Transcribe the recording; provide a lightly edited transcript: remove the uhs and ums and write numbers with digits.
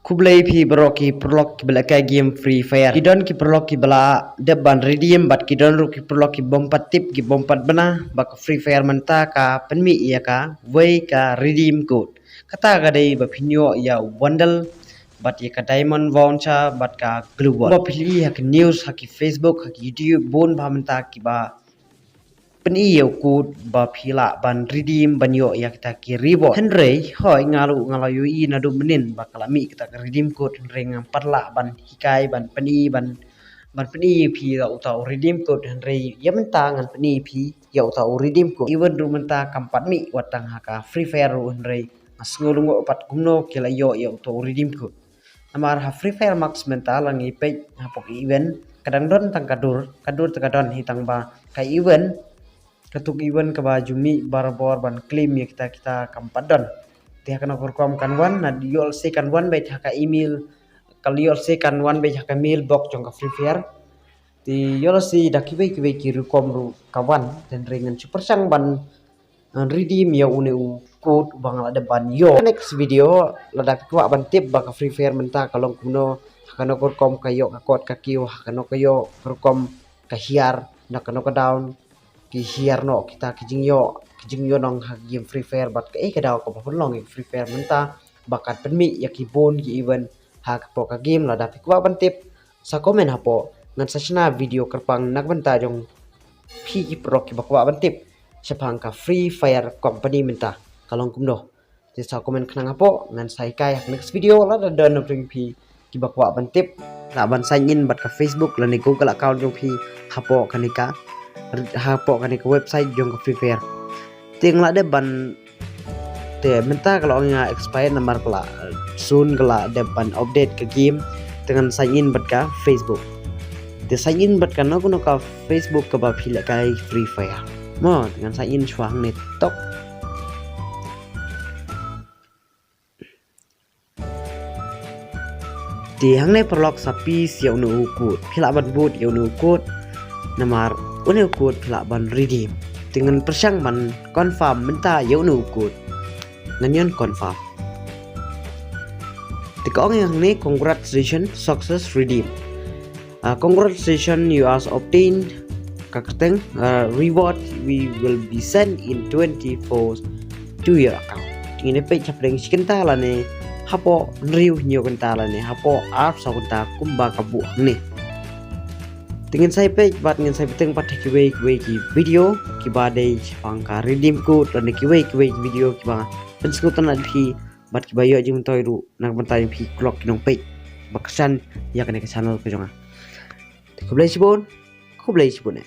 Kublai phi bro ki prolog ki bela ka game free fire kidon ki prolog ki bela deban redeem bat kidon ru ki prolog ki bompat tip ki bompat bana bak free fire manta ka penmi ya ka way ka redeem code kata ga dai ba phinyo ya bundle bat ya ka diamond voucher bat ka glue ball ba phili ya ka news ha ki facebook ha ki youtube bon ba manta ki ba peni yo kut ba phila ban redeem ban yo ya kita ki ribo henry hoi ngalu yu I na du menin ba kalami kita ki redeem code henry ngam parla ban hikai ban peni ban peni phi ra utau redeem code henry ya menta ngan peni phi ya utau redeem code even du menta kampat mi watang haka free fire ru henry asngulungo pat gumno kila yo ya utau redeem code amar ha free fire max menta langi pe ha pok event kadang don tang kadur takadon hitang ba kai event ketuk event ke baju mi barbor ban claim ya kita kampadon dia kena kurkom kan wan na diol se kan wan baik haka email kaliol se kan wan baik haka mail box jong ka free fire di yol si dakibai kibai kiru kom ru kawan dan ringan super sang ban redeem ya uneu code bang ada ban yo next video ladak kwa ban tip baka free fire menta kalong kuno hakano kurkom kayo kakot kakiu hakano kayo kurkom kahiar nakano ka down ki hiar no kita kijing yo nong ha game free fire bat ka daw ko pun long free fire menta bakat penmi ya ki bon ki event ha po ka game la dapat kwa ban tip sa komen ha po ngan sa video kerpang nak banta jong phi ki pro ki bakwa ban tip sepang ka free fire company menta kalong kumdo di sa komen khnang ha po ngan sai kai next video la da no pring phi ki bakwa ban tip la ban sign in bat ka facebook la ni google account jong phi ha po kanika hapok kan ke website jong ke free fire ting la de ban te menta kalau nga expire nomor kala soon kala de ban update ke game dengan sign in bat ka facebook te sign in bat kan no ka facebook ka ba phila kai free fire mo dengan sign in chuang ni tok di hang ne perlok sapi siau nu ukut phila ban boot yau nu ukut namar une ukut phila ban redeem dengan persang ban confirm menta yau nu ukut nganyon confirm tikong yang ni congratulations success redeem congratulations you has obtained kakateng reward we will be sent in 24 to your account ini pe chapring sikenta la ne hapo riu nyo kenta la ne hapo ap sa kenta kumba kabu ni dengan saya page bat dengan saya peteng pat kiwe ki video ki badai pangka redeem code dan kiwe video ki ba penskutan adhi bat ki bayo jing toy ru nak bentai phi clock kinong page baksan ya kena ke channel ke jonga ko blai sibon